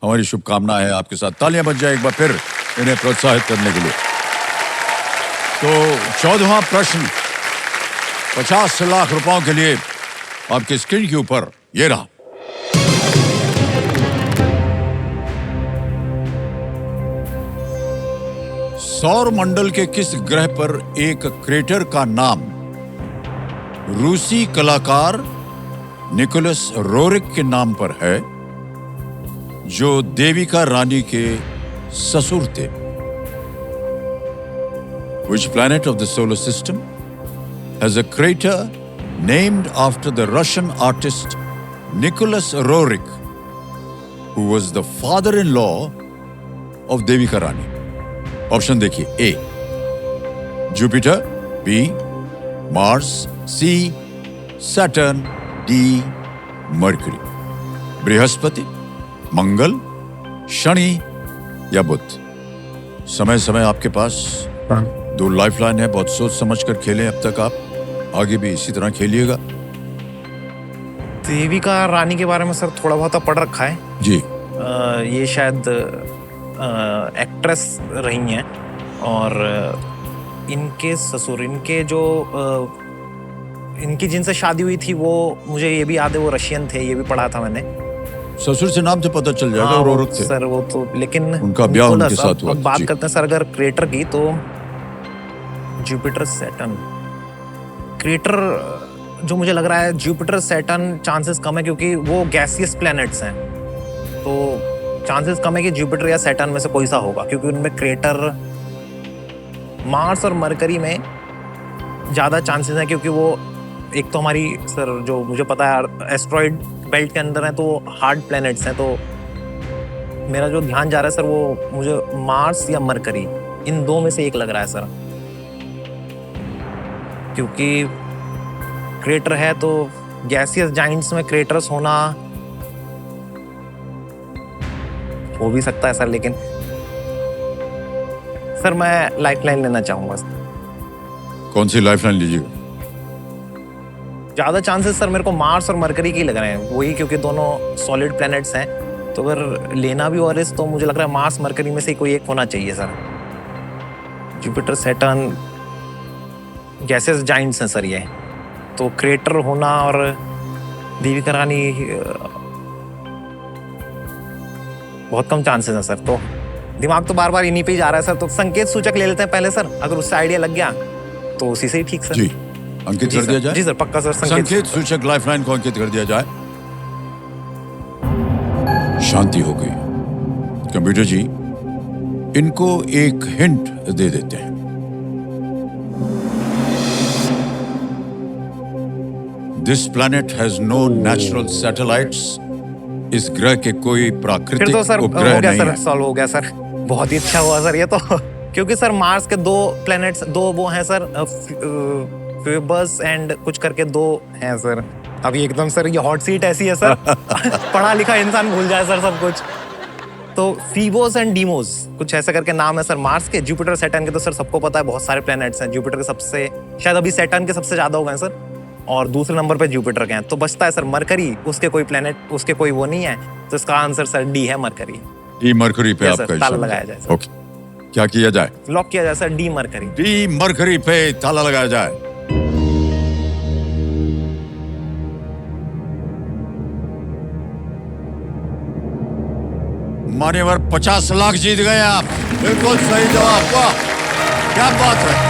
हमारी शुभकामनाएं हैं आपके साथ। तालियां बज जाए एक बार फिर इन्हें प्रोत्साहित करने के लिए। तो 14वां प्रश्न 50 लाख रुपयों के लिए आपके स्क्रीन के ऊपर ये रहा। सौर मंडल के किस ग्रह पर एक क्रेटर का नाम रूसी कलाकार निकोलस रोरिक के नाम पर है, जो देविका रानी के ससुर थे? Which planet of the solar system has a crater named after the Russian artist Nicholas Roerich, who was the father-in-law of Devika Rani? Option देखिए, ए जुपिटर, बी मार्स, सी सैटर्न, डी मरकरी। बृहस्पति, मंगल, शनि या बुध? समय समय आपके पास 2 लाइफलाइन है, बहुत सोच समझ कर खेलें। अब तक आप आगे भी इसी तरह खेलिएगा। देविका रानी के बारे में सर थोड़ा बहुत पढ़ रखा है जी। ये शायद एक्ट्रेस रही हैं, और इनके ससुर, इनके जो इनकी जिनसे शादी हुई थी वो मुझे ये भी याद है, वो रशियन थे, ये भी पढ़ा था मैंने। ससुर से नाम से पता चल जाएगा। हाँ, रोरक थे सर वो तो, लेकिन उनका ब्याह उनके साथ हुआ। अब बात करते हैं सर अगर क्रेटर की, तो जुपिटर सैटर्न क्रेटर जो मुझे लग रहा है, जुपिटर सैटर्न चांसेस कम है क्योंकि वो गैसियस प्लैनेट्स हैं, तो चांसेस कम है कि जुपिटर या सैटर्न में से कोई सा होगा, क्योंकि उनमें क्रेटर। मार्स और मरकरी में ज़्यादा चांसेस हैं क्योंकि वो एक तो हमारी सर जो मुझे पता है एस्ट्रॉइड बेल्ट के अंदर है, तो हार्ड प्लैनेट्स हैं। तो मेरा जो ध्यान जा रहा है सर वो मुझे मार्स या मरकरी, इन 2 में से एक लग रहा है सर, क्योंकि क्रेटर है तो गैसियस जाइंट्स में क्रेटर्स होना हो भी सकता है सर, लेकिन सर मैं लाइफलाइन लेना चाहूंगा। कौन सी लाइफलाइन लीजिएगा? ज्यादा चांसेस सर मेरे को मार्स और मरकरी के लग रहे हैं, वही क्योंकि दोनों सॉलिड प्लैनेट्स हैं, तो अगर लेना भी हो रिस्क तो मुझे लग रहा है मार्स मरकरी में से कोई एक होना चाहिए sir. Jupiter Saturn gases Giants हैं सर ये, तो क्रेटर होना और देविका रानी बहुत कम चांसेस हैं सर। तो दिमाग तो बार बार इन्हीं पे ही जा रहा है सर, तो संकेत सूचक ले लेते हैं पहले सर, अगर उससे आइडिया लग गया तो उसी से ही ठीक सर। जी, अंकित कर दिया जाए। जी सर, पक्का सर। संकेत सूचक लाइफलाइन को अंकित कर दिया जाए। शांति हो गई। कंप्यूटर जी, इनको एक हिंट दे देते हैं। This planet has no natural satellites. इस ग्रह के कोई प्राकृतिक फिर तो सर उपग्रह हो गया नहीं सर, है। सॉल्व हो गया सर, बहुत ही अच्छा हुआ सर ये तो क्योंकि सर मार्स के 2 प्लैनेट्स, 2 वो हैं सर, फेबस एंड कुछ करके 2 हैं सर। अभी एकदम सर ये हॉट सीट ऐसी है सर पढ़ा लिखा इंसान भूल जाए सर सब कुछ। तो फीबोस एंड डीमोस कुछ ऐसे करके नाम है सर मार्स के। जुपिटर सैटर्न के तो सर सबको पता है, बहुत सारे प्लैनेट्स हैं। जुपिटर के सबसे, शायद अभी सैटर्न के सबसे ज्यादा हो गए सर, और दूसरे नंबर पे जुपिटर के हैं। तो बचता है सर मरकरी, उसके कोई प्लेनेट, उसके कोई वो नहीं है, तो इसका आंसर सर डी है, मरकरी। डी मरकरी पे आपका ताला लगाया जाए सर। ओके, क्या किया जाए? लॉक किया जाए sir, D mercury. D mercury पे ताला लगाया जाए। मान्यवर 50 लाख जीत गए आप। बिल्कुल सही जवाब। वाह, क्या बात है।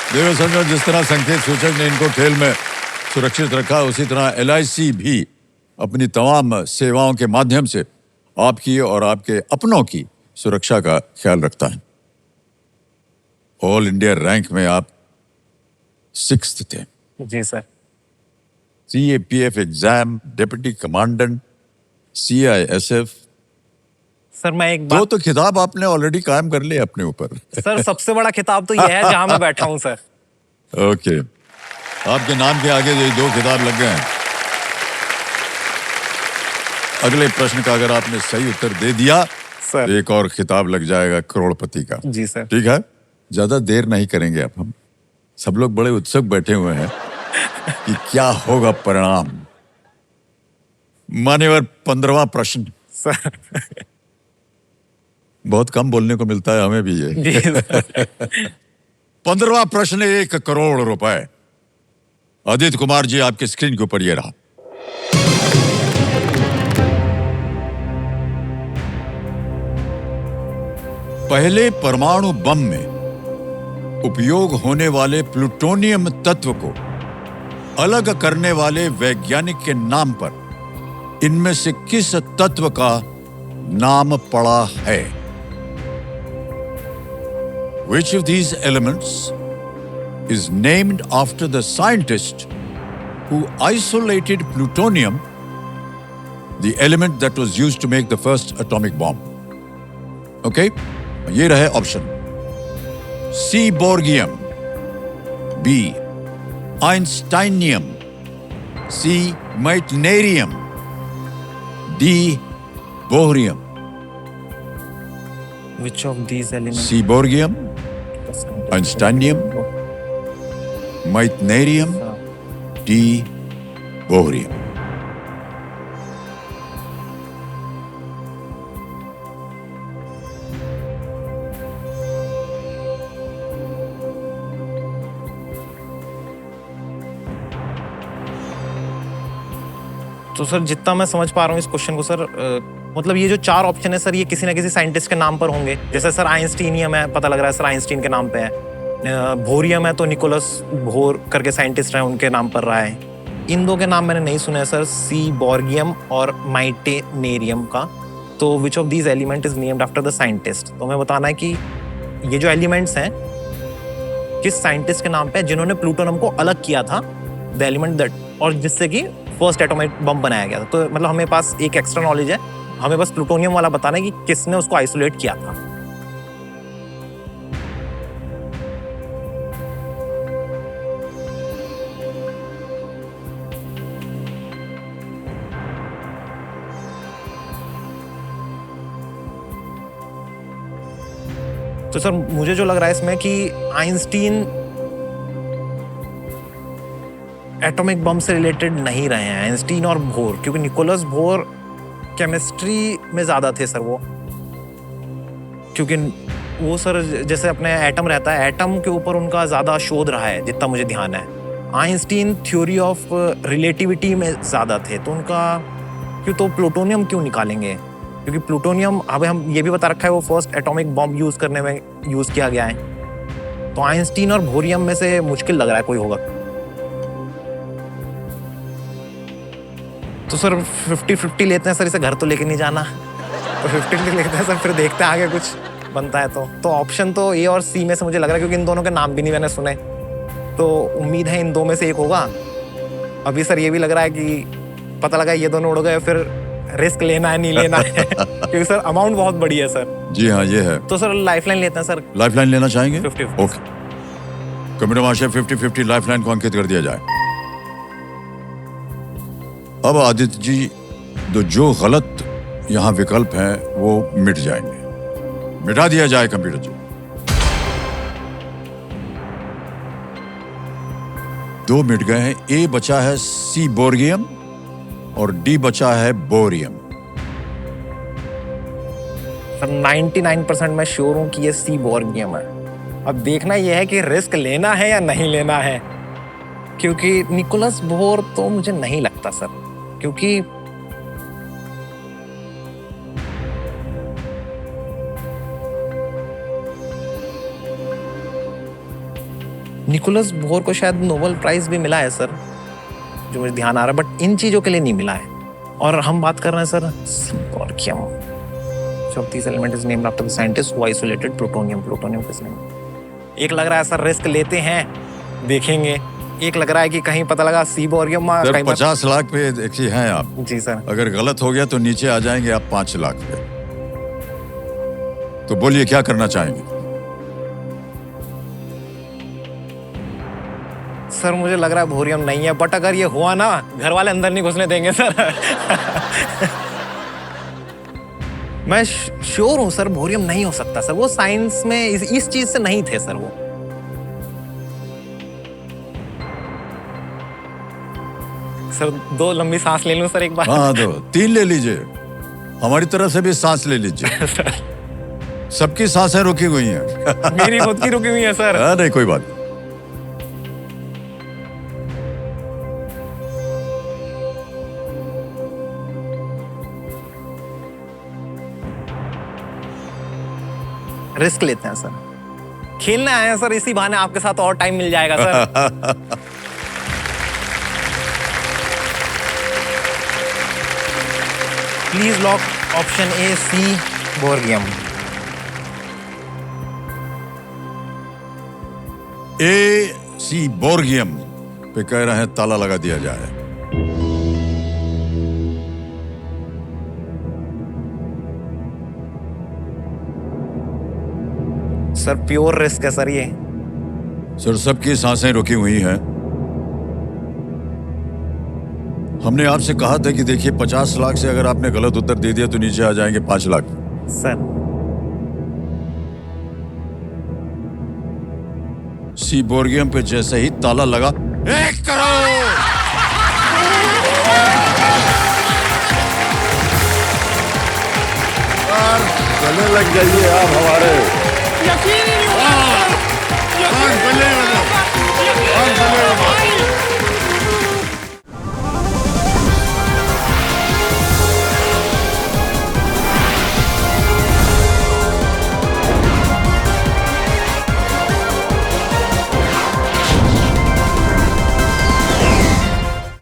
देखो समझो, जिस तरह संकेत सूचक ने इनको खेल में सुरक्षित रखा, उसी तरह LIC भी अपनी तमाम सेवाओं के माध्यम से आपकी और आपके अपनों की सुरक्षा का ख्याल रखता है। ऑल इंडिया रैंक में आप 6th थे। जी sir. CAPF exam deputy commandant, CISF। Sir मैं एक दो बात, तो खिताब आपने ऑलरेडी कायम कर लिए अपने ऊपर। सर सबसे बड़ा खिताब तो यह है जहां मैं बैठा हूं सर। ओके, आपके नाम के आगे ये 2 खिताब लग गए हैं। अगले प्रश्न का अगर आपने सही उत्तर दे दिया सर, तो एक और खिताब लग जाएगा करोड़पति का। जी सर। ठीक है, ज्यादा देर नहीं करेंगे अब हम। सब लोग बड़े उत्सुक बैठे हुए हैं कि क्या होगा परिणाम। मान्यवर 15वां प्रश्न। सर बहुत कम बोलने को मिलता है हमें भी ये। जी सर। 15वां प्रश्न 1 करोड़ रुपए। आदित्य कुमार जी आपके स्क्रीन के ऊपर ये रहा। पहले परमाणु बम में उपयोग होने वाले प्लूटोनियम तत्व को अलग करने वाले वैज्ञानिक के नाम पर इनमें से किस तत्व का नाम पड़ा है? Which of these elements is named after the scientist who isolated plutonium, the element that was used to make the first atomic bomb? Okay? ये रहे option. C. Borgium, B. Einsteinium, C. Meitnerium, D. Bohrium. Which of these elements? C. Borgium, Einsteinium, Meitnerium, D. Bohrium. तो sir जितना मैं समझ पा रहा हूँ इस क्वेश्चन को सर, मतलब ये जो 4 ऑप्शन है सर, ये किसी ना किसी साइंटिस्ट के नाम पर होंगे। जैसे सर आइंस्टीनियम है, पता लग रहा है सर आइंस्टीन के नाम पे है। भोरियम है तो निकोलस भोर करके साइंटिस्ट हैं, उनके नाम पर रहा है। इन दो के नाम मैंने नहीं सुने हैं सर, सी बॉर्गियम और माइटेनेरियम का। तो which of these element is named after the scientist. तो हमें बताना है कि ये जो एलिमेंट्स हैं किस साइंटिस्ट के नाम पे है जिन्होंने प्लूटोनियम को अलग किया था, द एलिमेंट दैट, और जिससे कि फर्स्ट एटॉमिक बम बनाया गया था। तो मतलब हमें पास एक एक्स्ट्रा नॉलेज है, हमें बस प्लूटोनियम वाला बताना है कि किसने उसको आइसोलेट किया था। तो सर मुझे जो लग रहा है इसमें कि आइंस्टीन एटॉमिक बम से रिलेटेड नहीं रहे हैं, आइंस्टीन और बोर, क्योंकि निकोलस बोर केमिस्ट्री में ज्यादा थे सर वो। क्योंकि वो सर जैसे अपने एटम रहता है, एटम के ऊपर उनका ज्यादा शोध रहा है जितना मुझे ध्यान है। आइंस्टीन थ्योरी ऑफ रिलेटिविटी में ज्यादा थे, तो उनका क्यों, तो प्लूटोनियम क्यों निकालेंगे? क्योंकि प्लूटोनियम अब हम ये भी बता रखा है वो फर्स्ट एटॉमिक बम यूज करने में यूज किया गया है। तो आइंस्टीन और बोरियम में से मुश्किल लग रहा है कोई होगा। तो सर 50-50 लेते हैं सर, इसे घर तो लेके नहीं जाना, तो 50 लेते हैं सर, फिर देखते हैं आगे कुछ बनता है तो ऑप्शन तो ए और सी में से मुझे लग रहा है, क्योंकि इन दोनों के नाम भी नहीं मैंने सुने, तो उम्मीद है इन दो में से एक होगा। अभी सर ये भी लग रहा है कि पता लगा ये दोनों उड़ गए, फिर रिस्क लेना है नहीं लेना है क्योंकि सर अमाउंट बहुत बड़ी है सर। जी हाँ, ये है। तो सर लाइफलाइन लेते हैं सर। लाइफलाइन लेना चाहेंगे? 50-50। ओके, कंप्यूटर मास्टर 50-50 लाइफलाइन को अंकित कर दिया जाए। अब आदित्य जी, जो गलत यहाँ विकल्प हैं वो मिट जाएंगे, मिटा दिया जाए कंप्यूटर जी। 2 मिट गए हैं। ए बचा है सी बोर्गियम और डी बचा है बोरियम। सर 99% मैं श्योर हूं कि ये सी बोर्गियम है। अब देखना यह है कि रिस्क लेना है या नहीं लेना है, क्योंकि निकोलस बोर तो मुझे नहीं लगता सर, क्योंकि निकोलस बोर को शायद नोबेल प्राइज भी मिला है सर, जो मुझे ध्यान आ रहा है, बट इन चीजों के लिए नहीं मिला है। और हम बात कर रहे हैं sir seaborgium. Of this element is named after the scientist who isolated plutonium. Plutonium किस नेम? एक लग रहा है सर रिस्क लेते हैं, देखेंगे। एक लग रहा है कि कहीं पता लगा सी बोर्गियम। 50 लाख पे देखिए हैं आप। जी सर। अगर गलत हो गया तो नीचे आ जाएंगे आप 5 लाख पे। तो बोलिए क्या करना चाहेंगे? सर मुझे लग रहा है बोरियम नहीं है, बट अगर ये हुआ ना, घर वाले अंदर नहीं घुसने देंगे सर मैं श्योर हूं सर बोरियम नहीं हो सकता सर, वो साइंस में इस चीज से नहीं थे सर वो। सर 2 लंबी सांस ले लूं सर एक बार? हाँ तो 3 ले लीजिए, हमारी तरफ से भी सांस ले लीजिए। सबकी सांसें रुकी हुई हैं। मेरी खुद की रुकी हुई है सर। हाँ, नहीं कोई बात नहीं। रिस्क लेते हैं सर, खेलने आए हैं सर, इसी बहाने आपके साथ और टाइम मिल जाएगा sir. Please lock option A seaborgium. A seaborgium पे कह रहे हैं ताला लगा दिया जाए। सर प्योर रिस्क है सर ये। सर सबकी सांसें रुकी हुई हैं। हमने आपसे कहा था कि देखिए 50 लाख से अगर आपने गलत उत्तर दे दिया तो नीचे आ जाएंगे 5 लाख। सर सी बोर्गियम पे जैसे ही ताला लगा, 1 करोड़। गले लग जाइए आप हमारे। यकीन ही नहीं हो रहा। गले